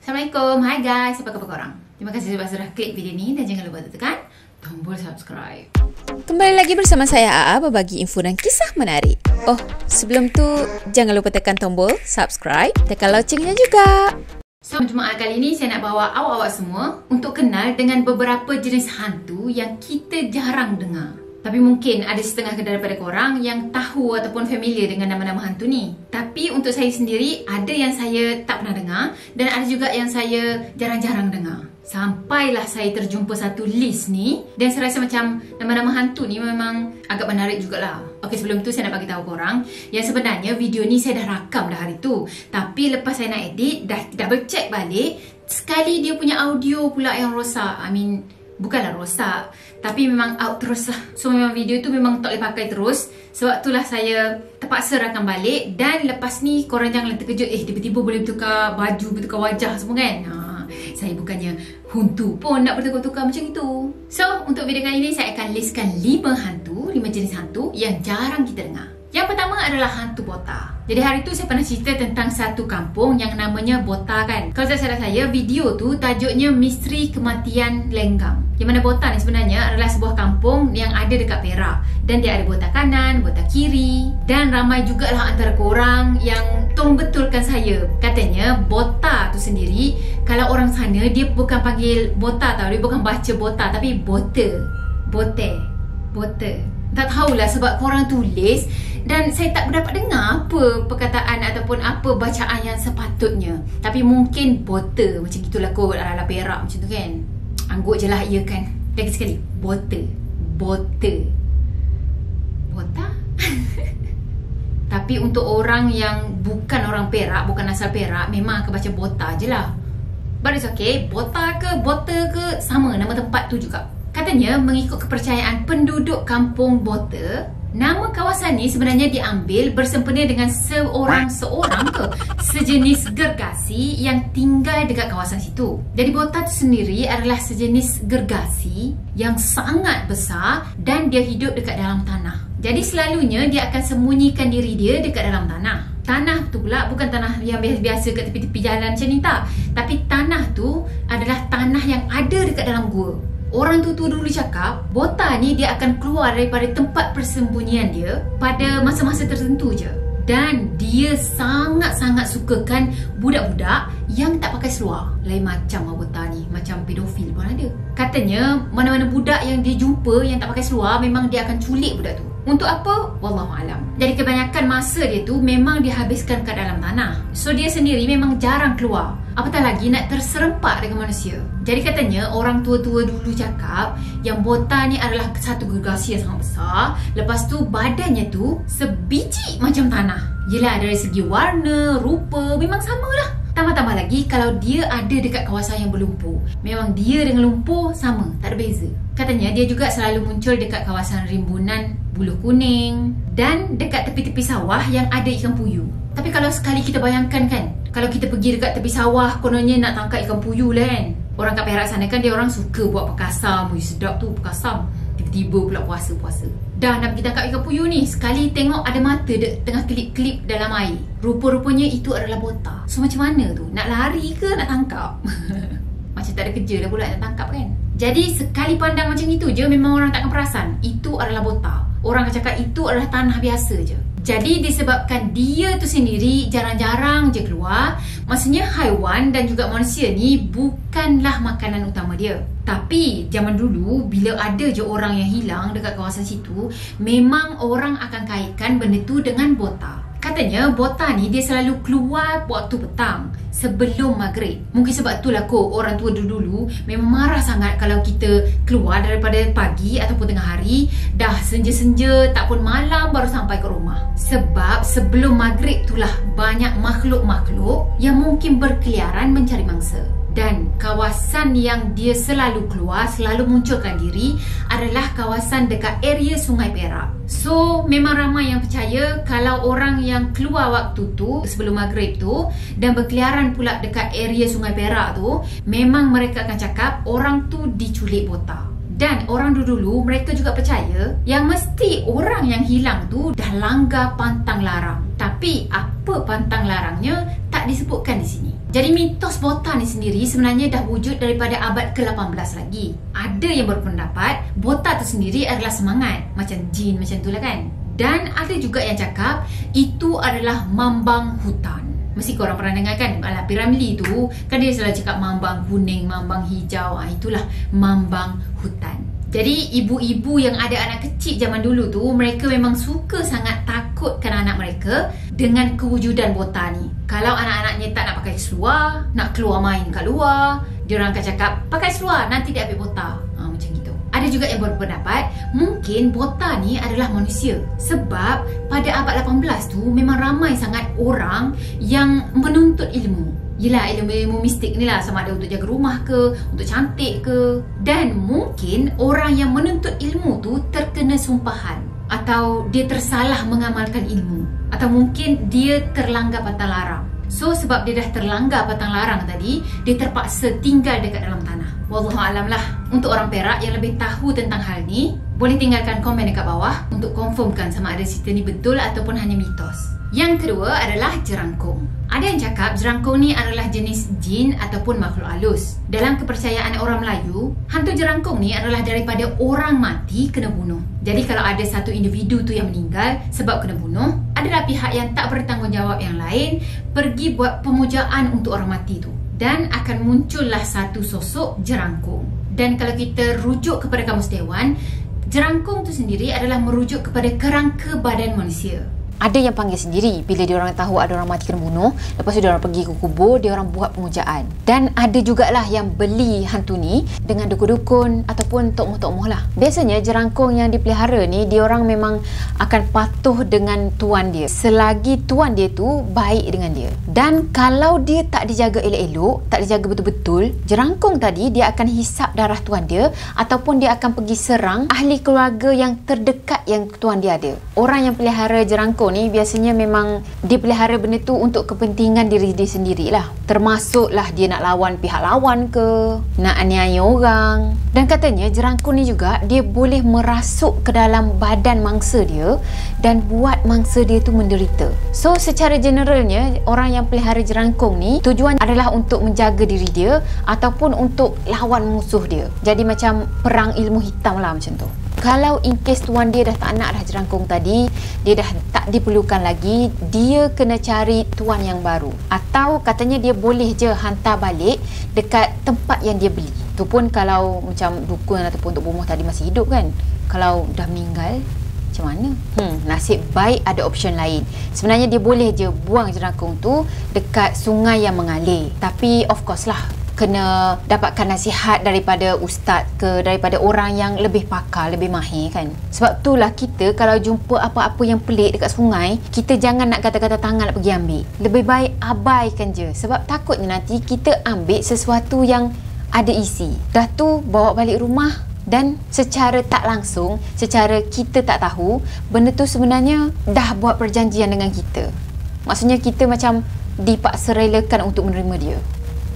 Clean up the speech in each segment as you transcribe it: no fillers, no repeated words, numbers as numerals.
Assalamualaikum, hai guys, apa khabar korang? Terima kasih sebab sudah klik video ni dan jangan lupa tekan tombol subscribe. Kembali lagi bersama saya Aa berbagi info dan kisah menarik. Oh, sebelum tu jangan lupa tekan tombol subscribe, tekan loncengnya juga. So, Jumaat kali ni saya nak bawa awak-awak semua untuk kenal dengan beberapa jenis hantu yang kita jarang dengar. Tapi mungkin ada setengah daripada korang yang tahu ataupun familiar dengan nama-nama hantu ni. Tapi untuk saya sendiri, ada yang saya tak pernah dengar dan ada juga yang saya jarang-jarang dengar. Sampailah saya terjumpa satu list ni dan saya rasa macam nama-nama hantu ni memang agak menarik jugalah. Okey, sebelum tu saya nak bagi tahu korang yang sebenarnya video ni saya dah rakam dah hari tu. Tapi lepas saya nak edit, dah double check balik, sekali dia punya audio pula yang rosak. Bukanlah rosak, tapi memang out terus lah. So memang video tu memang tak boleh pakai terus. Sebab itulah saya terpaksa rakam balik. Dan lepas ni korang jangan terkejut, tiba-tiba boleh bertukar baju, bertukar wajah semua kan. Saya bukannya hantu pun nak bertukar-tukar macam itu. So untuk video kali ni saya akan listkan 5 jenis hantu yang jarang kita dengar. Yang pertama adalah hantu Bota. Jadi hari tu saya pernah cerita tentang satu kampung yang namanya Bota kan. Kalau tak salah saya, video tu tajuknya Misteri Kematian Lenggang. Yang mana Bota ni sebenarnya adalah sebuah kampung yang ada dekat Perak. Dan dia ada Bota kanan, Bota kiri. Dan ramai jugalah antara korang yang tolong betulkan saya. Katanya Bota tu sendiri, kalau orang sana dia bukan panggil Bota tau. Dia bukan baca Bota tapi Bote. Tak tahulah sebab korang tulis dan saya tak dapat dengar apa perkataan ataupun apa bacaan yang sepatutnya. Tapi mungkin Bote macam gitulah kot, ala-ala Perak macam tu kan. Angguk je lah iya kan. Lagi sekali, Bote. Bota. Tapi untuk orang yang bukan orang Perak, bukan asal Perak, memang akan baca Bota je lah. But it's okay, Bota ke Bote ke sama nama tempat tu juga. Katanya mengikut kepercayaan penduduk kampung Bota, nama kawasan ni sebenarnya diambil bersempena dengan seorang sejenis gergasi yang tinggal dekat kawasan situ. Jadi Bota tu sendiri adalah sejenis gergasi yang sangat besar dan dia hidup dekat dalam tanah. Jadi selalunya dia akan sembunyikan diri dia dekat dalam tanah. Tanah tu pula bukan tanah yang biasa kat tepi-tepi jalan macam ni tak. Tapi tanah tu adalah tanah yang ada dekat dalam gua. Orang tu dulu cakap, Bota ni dia akan keluar daripada tempat persembunyian dia pada masa-masa tertentu je. Dan dia sangat-sangat sukakan budak-budak yang tak pakai seluar. Lain macam Bota ni, macam pedofil pun ada. Katanya, mana-mana budak yang dia jumpa yang tak pakai seluar, memang dia akan culik budak tu. Untuk apa? Wallahualam. Jadi kebanyakan masa dia tu memang dihabiskan kat dalam tanah. So dia sendiri memang jarang keluar. Apatah lagi nak terserempak dengan manusia. Jadi katanya orang tua-tua dulu cakap yang Bota ni adalah satu gergasi yang sangat besar. Lepas tu badannya tu sebiji macam tanah. Yelah dari segi warna, rupa memang samalah. Tambah-tambah lagi kalau dia ada dekat kawasan yang berlumpur, memang dia dengan lumpur sama, tak ada beza. Katanya dia juga selalu muncul dekat kawasan rimbunan Buluh Kuning dan dekat tepi-tepi sawah yang ada ikan puyuh. Tapi kalau sekali kita bayangkan kan, kalau kita pergi dekat tepi sawah kononnya nak tangkap ikan puyuh lah kan. Orang kat Perak sana kan dia orang suka buat perkasam, sedap tu perkasam. Tiba-tiba pula puasa-puasa. Dah nak pergi tangkap ikan puyuh ni, sekali tengok ada mata tengah kelip-kelip dalam air. Rupa-rupanya itu adalah Bota. So macam mana tu? Nak lari ke nak tangkap? Macam tak ada kerja dah pula nak tangkap kan. Jadi sekali pandang macam itu je memang orang takkan perasan itu adalah Bota. Orang akan cakap itu adalah tanah biasa je. Jadi disebabkan dia tu sendiri jarang-jarang je keluar, maksudnya haiwan dan juga manusia ni bukanlah makanan utama dia. Tapi zaman dulu bila ada je orang yang hilang dekat kawasan situ, memang orang akan kaitkan benda tu dengan Bota. Katanya Bota ni dia selalu keluar waktu petang sebelum maghrib. Mungkin sebab itulah kot orang tua dulu memang marah sangat kalau kita keluar daripada pagi ataupun tengah hari, dah senja-senja tak pun malam baru sampai ke rumah. Sebab sebelum maghrib itulah banyak makhluk-makhluk yang mungkin berkeliaran mencari mangsa. Dan kawasan yang dia selalu keluar, selalu munculkan diri adalah kawasan dekat area Sungai Perak. So memang ramai yang percaya kalau orang yang keluar waktu tu sebelum maghrib tu dan berkeliaran pula dekat area Sungai Perak tu, memang mereka akan cakap orang tu diculik Bota. Dan orang dulu mereka juga percaya yang mesti orang yang hilang tu dah langgar pantang larang. Tapi apa pantang larangnya tak disebutkan di sini. Jadi mitos botak ni sendiri sebenarnya dah wujud daripada abad ke-18 lagi. Ada yang berpendapat botak tu sendiri adalah semangat, macam jin macam tu lah kan. Dan ada juga yang cakap itu adalah mambang hutan. Mesti korang pernah dengar kan, P. tu kan dia selalu cakap mambang kuning, mambang hijau. Itulah mambang hutan. Jadi ibu-ibu yang ada anak kecil zaman dulu tu, mereka memang suka sangat takutkan anak mereka dengan kewujudan botak ni. Kalau anak-anaknya tak nak pakai seluar, nak keluar main kat luar, diorang akan cakap pakai seluar nanti dia ambil botak. Macam gitu. Ada juga yang berpendapat mungkin botak ni adalah manusia. Sebab pada abad 18 tu memang ramai sangat orang yang menuntut ilmu. Yelah, ilmu-ilmu mistik ni lah, sama ada untuk jaga rumah ke, untuk cantik ke. Dan mungkin orang yang menuntut ilmu tu terkena sumpahan, atau dia tersalah mengamalkan ilmu, atau mungkin dia terlanggar pantang larang. So sebab dia dah terlanggar pantang larang tadi, dia terpaksa tinggal dekat dalam tanah. Wallahualam lah. Untuk orang Perak yang lebih tahu tentang hal ni, boleh tinggalkan komen dekat bawah untuk confirmkan sama ada cerita ni betul ataupun hanya mitos. Yang kedua adalah jerangkung. Ada yang cakap jerangkung ni adalah jenis jin ataupun makhluk halus. Dalam kepercayaan orang Melayu, hantu jerangkung ni adalah daripada orang mati kena bunuh. Jadi kalau ada satu individu tu yang meninggal sebab kena bunuh, adalah pihak yang tak bertanggungjawab yang lain pergi buat pemujaan untuk orang mati tu. Dan akan muncullah satu sosok jerangkung. Dan kalau kita rujuk kepada Kamus Dewan, jerangkung tu sendiri adalah merujuk kepada kerangka badan manusia. Ada yang panggil sendiri bila diorang tahu ada orang mati kena bunuh. Lepas tu diorang pergi ke kubur, diorang buat pemujaan. Dan ada jugalah yang beli hantu ni dengan dukun-dukun ataupun tokmoh-tokmoh lah. Biasanya jerangkung yang dipelihara ni, diorang memang akan patuh dengan tuan dia selagi tuan dia tu baik dengan dia. Dan kalau dia tak dijaga elok-elok, tak dijaga betul-betul, jerangkung tadi dia akan hisap darah tuan dia ataupun dia akan pergi serang ahli keluarga yang terdekat yang tuan dia ada. Orang yang pelihara jerangkung ni biasanya memang dia pelihara benda tu untuk kepentingan diri dia sendirilah. Termasuklah dia nak lawan pihak lawan ke, nak aniaya orang. Dan katanya jerangkung ni juga dia boleh merasuk ke dalam badan mangsa dia dan buat mangsa dia tu menderita. So secara generalnya orang yang pelihara jerangkung ni tujuan adalah untuk menjaga diri dia ataupun untuk lawan musuh dia. Jadi macam perang ilmu hitam lah macam tu. Kalau in case tuan dia dah tak nak dah jerangkung tadi, dia dah tak diperlukan lagi, dia kena cari tuan yang baru. Atau katanya dia boleh je hantar balik dekat tempat yang dia beli. Tu pun kalau macam dukun ataupun Tok Bomoh tadi masih hidup kan. Kalau dah meninggal, macam mana? Nasib baik ada option lain. Sebenarnya dia boleh je buang jerangkung tu dekat sungai yang mengalir. Tapi of course lah, kena dapatkan nasihat daripada ustaz ke, daripada orang yang lebih pakar, lebih mahir kan. Sebab itulah kita kalau jumpa apa-apa yang pelik dekat sungai, kita jangan nak kata-kata tangan nak pergi ambil. Lebih baik abaikan je. Sebab takutnya nanti kita ambil sesuatu yang ada isi. Dah tu bawa balik rumah dan secara tak langsung, secara kita tak tahu, benda tu sebenarnya dah buat perjanjian dengan kita. Maksudnya kita macam dipaksa relakan untuk menerima dia.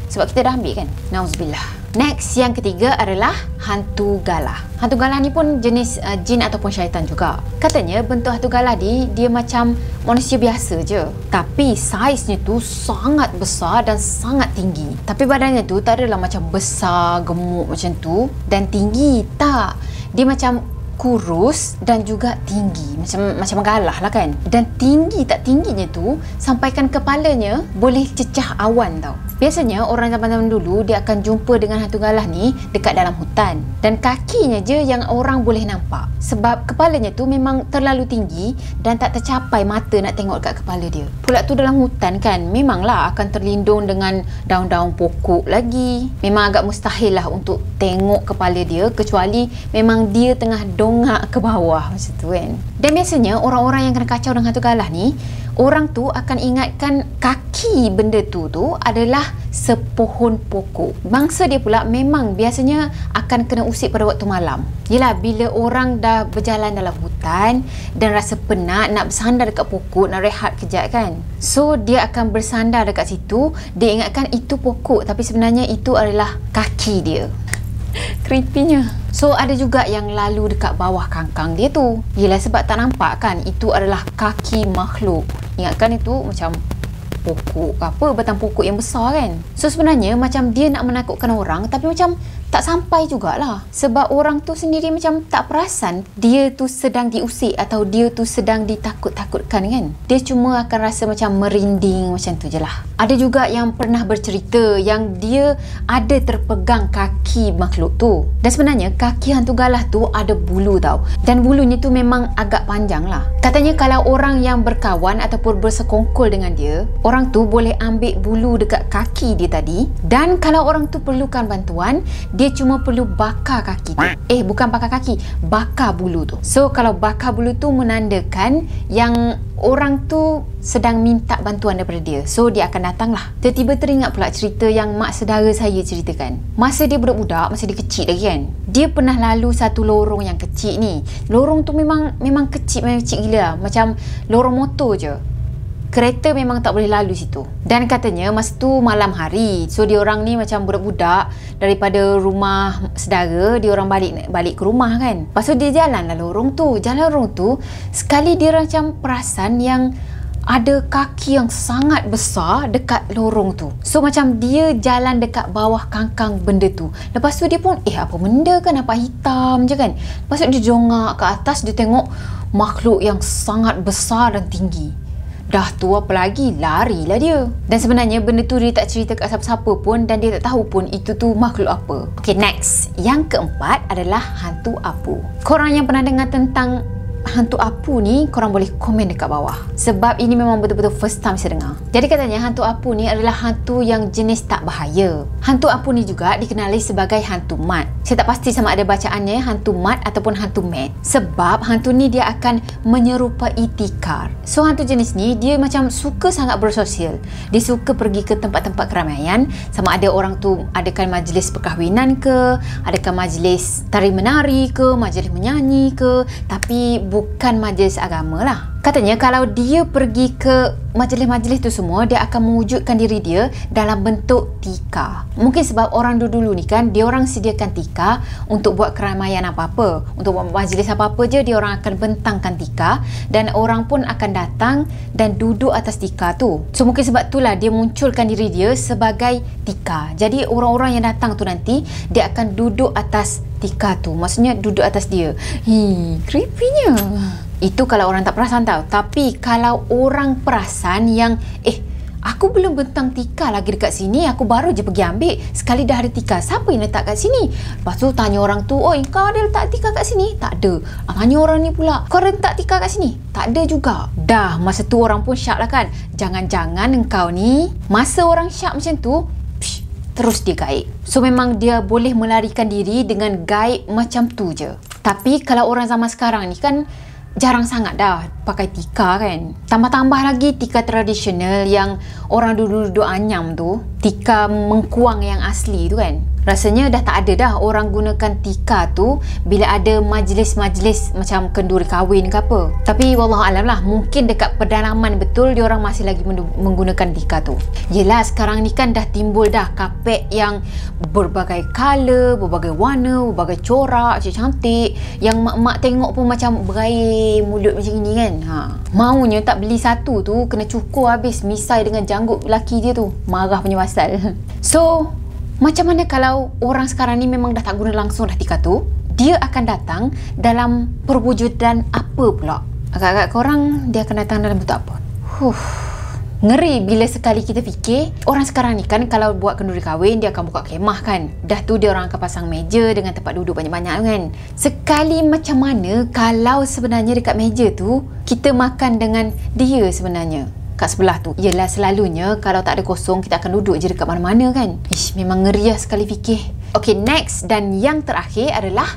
Sebab kita dah ambil kan. Nauzubillah. Next, yang ketiga adalah hantu galah. Hantu galah ni pun jenis jin ataupun syaitan juga. Katanya bentuk hantu galah ni dia macam manusia biasa je, tapi saiznya tu sangat besar dan sangat tinggi. Tapi badannya tu tak adalah macam besar, gemuk macam tu dan tinggi. Tak. Dia macam kurus dan juga tinggi, macam galah lah kan. Dan tinggi tak tingginya tu sampaikan kepalanya boleh cecah awan tau. Biasanya orang zaman dulu dia akan jumpa dengan hantu galah ni dekat dalam hutan, dan kakinya je yang orang boleh nampak sebab kepalanya tu memang terlalu tinggi dan tak tercapai mata nak tengok dekat kepala dia. Pula tu dalam hutan kan, memanglah akan terlindung dengan daun-daun pokok lagi. Memang agak mustahil lah untuk tengok kepala dia kecuali memang dia tengah dongak ke bawah macam tu kan. Dan biasanya orang-orang yang kena kacau dengan hantu galah ni, orang tu akan ingatkan kaki benda tu adalah sepohon pokok. Bangsa dia pula memang biasanya akan kena usik pada waktu malam. Yelah, bila orang dah berjalan dalam hutan dan rasa penat nak bersandar dekat pokok, nak rehat kejap kan. So dia akan bersandar dekat situ, dia ingatkan itu pokok tapi sebenarnya itu adalah kaki dia. Creepy-nya. So ada juga yang lalu dekat bawah kangkang dia tu. Yelah, sebab tak nampak kan itu adalah kaki makhluk. Ingatkan itu macam pokok ke apa, batang pokok yang besar kan. So sebenarnya macam dia nak menakutkan orang, tapi macam tak sampai jugalah. Sebab orang tu sendiri macam tak perasan dia tu sedang diusik atau dia tu sedang ditakut-takutkan kan. Dia cuma akan rasa macam merinding macam tu je lah. Ada juga yang pernah bercerita yang dia ada terpegang kaki makhluk tu. Dan sebenarnya kaki hantu galah tu ada bulu tau. Dan bulunya tu memang agak panjang lah. Katanya kalau orang yang berkawan ataupun bersekongkol dengan dia, orang tu boleh ambil bulu dekat kaki dia tadi. Dan kalau orang tu perlukan bantuan, dia cuma perlu bakar kaki tu. Bukan bakar kaki, bakar bulu tu. So kalau bakar bulu tu menandakan yang orang tu sedang minta bantuan daripada dia. So dia akan datang lah. Tiba-tiba teringat pula cerita yang mak saudara saya ceritakan. Masa dia budak-budak, masa dia kecil lagi kan, dia pernah lalu satu lorong yang kecil ni. Lorong tu memang kecil, memang kecil gila lah. Macam lorong motor je. Kereta memang tak boleh lalu situ. Dan katanya masa tu malam hari. So dia orang ni macam budak-budak daripada rumah saudara, dia orang balik ke rumah kan. Lepas tu dia jalan lah lorong tu. Jalan lorong tu, sekali dia macam perasan yang ada kaki yang sangat besar dekat lorong tu. So macam dia jalan dekat bawah kangkang benda tu. Lepas tu dia pun apa benda kan, apa hitam je kan. Lepas tu dia jongak ke atas, dia tengok makhluk yang sangat besar dan tinggi. Dah tu apa lagi, larilah dia. Dan sebenarnya benda tu dia tak cerita kat siapa-siapa pun, dan dia tak tahu pun itu tu makhluk apa. Okay, next. Yang keempat adalah hantu apu. Korang yang pernah dengar tentang hantu apu ni, korang boleh komen dekat bawah. Sebab ini memang betul-betul first time saya dengar. Jadi katanya hantu apu ni adalah hantu yang jenis tak bahaya. Hantu apu ni juga dikenali sebagai hantu mat. Saya tak pasti sama ada bacaannya hantu mat ataupun hantu mat. Sebab hantu ni dia akan menyerupai tikar. So hantu jenis ni dia macam suka sangat bersosial. Dia suka pergi ke tempat-tempat keramaian. Sama ada orang tu adakan majlis perkahwinan ke, adakan majlis tari menari ke, majlis menyanyi ke, tapi bukan majlis agama lah. Katanya kalau dia pergi ke majlis-majlis tu semua, dia akan mewujudkan diri dia dalam bentuk tikar. Mungkin sebab orang dulu-dulu ni kan, dia orang sediakan tikar untuk buat keramaian apa-apa. Untuk buat majlis apa-apa je, dia orang akan bentangkan tikar dan orang pun akan datang dan duduk atas tikar tu. So mungkin sebab itulah dia munculkan diri dia sebagai tikar. Jadi orang-orang yang datang tu nanti, dia akan duduk atas tikar tu. Maksudnya duduk atas dia. Creepy-nya. Itu kalau orang tak perasan tau. Tapi kalau orang perasan yang aku belum bentang tikar lagi dekat sini, aku baru je pergi ambil, sekali dah ada tikar, siapa yang letak kat sini? Lepas tu tanya orang tu, oi kau ada letak tikar kat sini? Tak ada. Tanya orang ni pula, kau ada letak tikar kat sini? Tak ada juga. Dah masa tu orang pun syak lah kan, jangan-jangan engkau ni, masa orang syak macam tu, terus dia gaib. So memang dia boleh melarikan diri dengan gaib macam tu je. Tapi kalau orang zaman sekarang ni kan jarang sangat dah pakai tikar kan. Tambah-tambah lagi tikar tradisional yang orang dulu-dulu anyam tu, tikar mengkuang yang asli tu kan. Rasanya dah tak ada dah orang gunakan tikar tu bila ada majlis-majlis macam kenduri kahwin ke apa. Tapi wallahualam lah, mungkin dekat pedalaman betul diorang masih lagi menggunakan tikar tu. Yelah sekarang ni kan dah timbul dah kapet yang berbagai color, berbagai warna, berbagai corak, cantik. Yang mak-mak tengok pun macam berair mulut macam ni kan. Maunya tak beli satu tu, kena cukur habis misai dengan janggut lelaki dia tu. Marah punya pasal. So macam mana kalau orang sekarang ni memang dah tak guna langsung dah tikar tu, dia akan datang dalam perwujudan apa pula? Agak-agak korang dia akan datang dalam bentuk apa? Ngeri bila sekali kita fikir. Orang sekarang ni kan kalau buat kenduri kahwin, dia akan buka kemah kan. Dah tu dia orang akan pasang meja dengan tempat duduk banyak-banyak kan. Sekali macam mana kalau sebenarnya dekat meja tu kita makan dengan dia sebenarnya kat sebelah tu? Yelah selalunya kalau tak ada kosong, kita akan duduk je dekat mana-mana kan. Memang ngeri lah sekali fikir. Okay, next dan yang terakhir adalah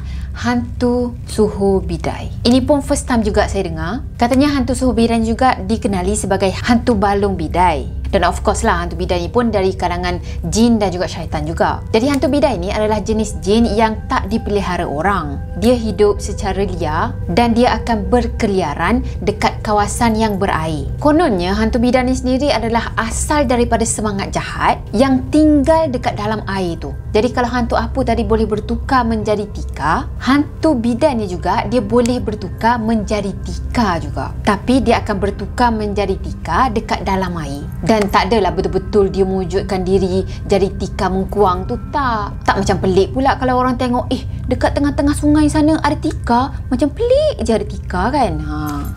hantu suhu bidai. Ini pun first time juga saya dengar. Katanya hantu suhu bidai juga dikenali sebagai hantu balung bidai. Dan of course lah, hantu bidai ni pun dari kalangan jin dan juga syaitan juga. Jadi hantu bidai ni adalah jenis jin yang tak dipelihara orang. Dia hidup secara liar dan dia akan berkeliaran dekat kawasan yang berair. Kononnya hantu bidai ni sendiri adalah asal daripada semangat jahat yang tinggal dekat dalam air tu. Jadi kalau hantu apu tadi boleh bertukar menjadi tikar, hantu bidai ni juga dia boleh bertukar menjadi tikar juga. Tapi dia akan bertukar menjadi tikar dekat dalam air. Dan Dan tak adalah betul-betul dia mewujudkan diri jadi tika mengkuang tu, tak macam pelik pula kalau orang tengok dekat tengah-tengah sungai sana ada tika, macam pelik je ada tika kan.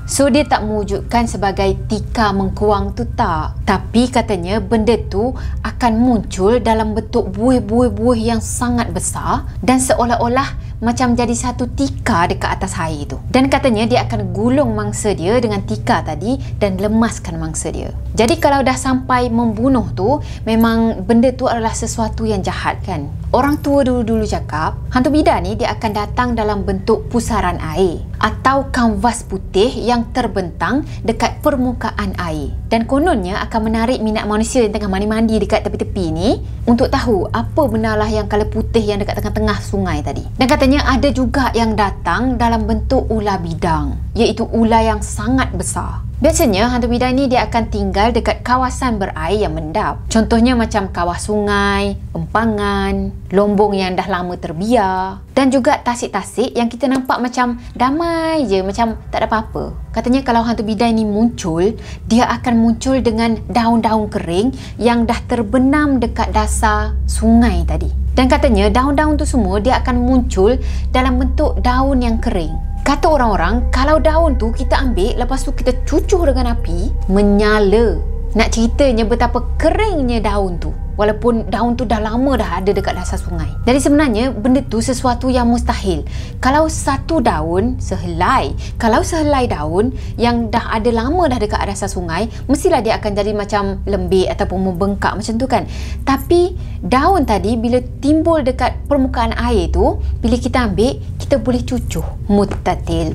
So dia tak mewujudkan sebagai tika mengkuang tu, tak. Tapi katanya benda tu akan muncul dalam bentuk buih-buih yang sangat besar dan seolah-olah macam jadi satu tika dekat atas air tu. Dan katanya dia akan gulung mangsa dia dengan tika tadi dan lemaskan mangsa dia. Jadi kalau dah sampai membunuh tu, memang benda tu adalah sesuatu yang jahat kan. Orang tua dulu-dulu cakap, hantu bidan ni dia akan datang dalam bentuk pusaran air atau kanvas putih yang terbentang dekat permukaan air. Dan kononnya akan menarik minat manusia yang tengah mandi-mandi dekat tepi-tepi ni untuk tahu apa benarlah yang colour putih yang dekat tengah-tengah sungai tadi. Dan katanya ada juga yang datang dalam bentuk ular bidang, iaitu ular yang sangat besar. Biasanya hantu bidan ni dia akan tinggal dekat kawasan berair yang mendap. Contohnya macam kawah sungai, empangan, lombong yang dah lama terbiar dan juga tasik-tasik yang kita nampak macam damai je, macam tak ada apa-apa. Katanya kalau hantu bidan ni muncul, dia akan muncul dengan daun-daun kering yang dah terbenam dekat dasar sungai tadi. Dan katanya daun-daun tu semua dia akan muncul dalam bentuk daun yang kering. Kata orang-orang, kalau daun tu kita ambil, lepas tu kita cucuh dengan api, menyala. Nak ceritanya betapa keringnya daun tu. Walaupun daun tu dah lama dah ada dekat dasar sungai. Jadi sebenarnya benda tu sesuatu yang mustahil. Kalau satu daun sehelai, kalau sehelai daun yang dah ada lama dah dekat dasar sungai, mestilah dia akan jadi macam lembik ataupun membengkak macam tu kan. Tapi daun tadi bila timbul dekat permukaan air tu, bila kita ambil, kita boleh cucuh. Muttatil.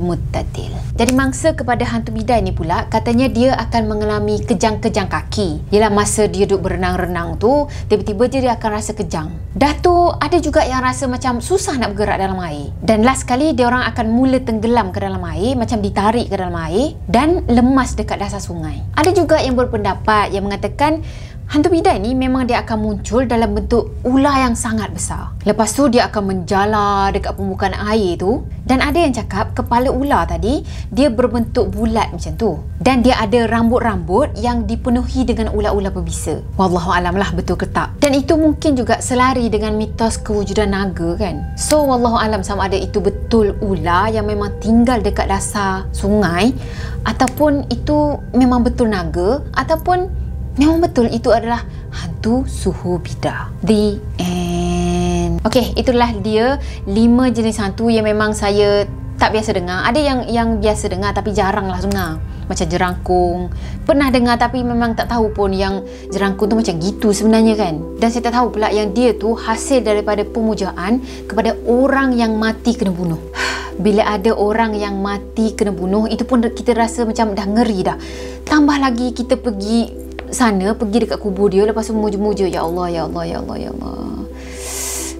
Jadi mangsa kepada hantu bidan ni pula, katanya dia akan mengalami kejang-kejang kaki. Ialah masa dia duduk berenang-renang tu, tiba-tiba dia akan rasa kejang. Dah tu ada juga yang rasa macam susah nak bergerak dalam air. Dan last kali dia orang akan mula tenggelam ke dalam air, macam ditarik ke dalam air dan lemas dekat dasar sungai. Ada juga yang berpendapat yang mengatakan hantu bidan ni memang dia akan muncul dalam bentuk ular yang sangat besar. Lepas tu dia akan menjala dekat permukaan air tu. Dan ada yang cakap kepala ular tadi dia berbentuk bulat macam tu. Dan dia ada rambut-rambut yang dipenuhi dengan ular-ular berbisa. Wallahualam lah betul ke tak. Dan itu mungkin juga selari dengan mitos kewujudan naga kan. So wallahualam sama ada itu betul ular yang memang tinggal dekat dasar sungai, ataupun itu memang betul naga, ataupun memang betul itu adalah hantu suhu bidah. The end. Okey, itulah dia 5 jenis hantu yang memang saya tak biasa dengar. Ada yang biasa dengar tapi jarang lah dengar. Macam jerangkung. Pernah dengar tapi memang tak tahu pun yang jerangkung tu macam gitu sebenarnya kan. Dan saya tak tahu pula yang dia tu hasil daripada pemujaan kepada orang yang mati kena bunuh. Bila ada orang yang mati kena bunuh, itu pun kita rasa macam dah ngeri dah. Tambah lagi kita pergi sana, pergi dekat kubur dia, lepas tu memuja-muja, ya Allah, ya Allah, ya Allah, ya Allah.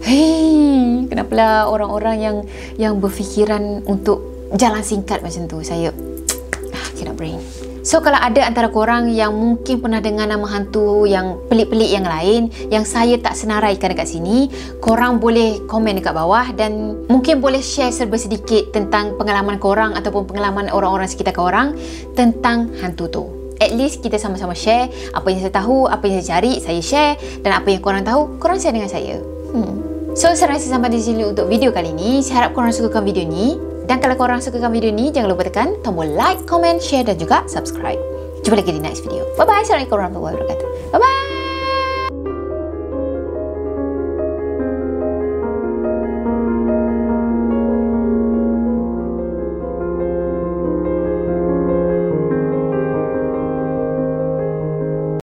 Hei, kenapalah orang-orang yang berfikiran untuk jalan singkat macam tu. Saya cannot brain. So kalau ada antara korang yang mungkin pernah dengar nama hantu yang pelik-pelik yang lain yang saya tak senaraikan dekat sini, korang boleh komen dekat bawah dan mungkin boleh share serba sedikit tentang pengalaman korang ataupun pengalaman orang-orang sekitar korang tentang hantu tu. At least kita sama-sama share apa yang saya tahu, apa yang saya cari, saya share, dan apa yang korang tahu, korang share dengan saya. So saya rasa sampai di sini untuk video kali ni. Saya harap korang sukakan video ni. Dan kalau korang sukakan video ni, jangan lupa tekan tombol like, comment, share dan juga subscribe. Jumpa lagi di next video. Bye bye. Assalamualaikum warahmatullahi wabarakatuh. Bye bye.